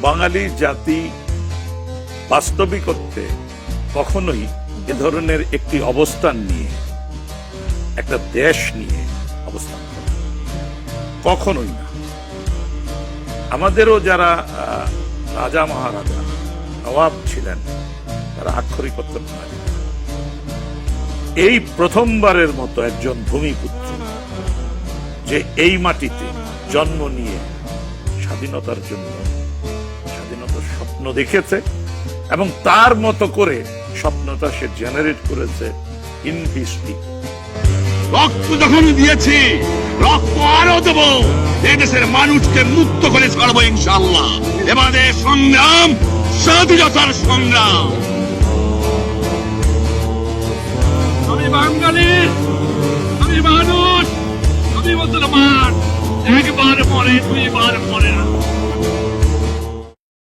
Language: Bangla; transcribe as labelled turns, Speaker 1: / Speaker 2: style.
Speaker 1: বাঙালি জাতি বাস্তবিকত্বে কখনোই এ ধরনের একটি অবস্থান নিয়ে, একটা দেশ নিয়ে অবস্থান করে কখনোই না। আমাদেরও যারা রাজা মহারাজা নবাব ছিলেন, তারা আক্ষরিক অর্থে বাঙালি। এই প্রথমবারের মতো একজন ভূমিপুত্র যে এই মাটিতে জন্ম নিয়ে স্বাধীনতার জন্য স্বাধীনতার স্বপ্ন দেখেছে এবং তার মতো করে স্বপ্নটা সে জেনারেট করেছে ইন হিস্ট্রি।
Speaker 2: রক্ত যখন দিয়েছি, রক্ত আরো দেব, দেশের মানুষকে মুক্ত করে ছাড়বো ইনশাআল্লাহ। এবারে সংগ্রাম স্বাধীনতার সংগ্রাম। আমি বাঙালি, আমি মানুষ, আমি মুসলমান। একবার মরে, দুইবার মরে না।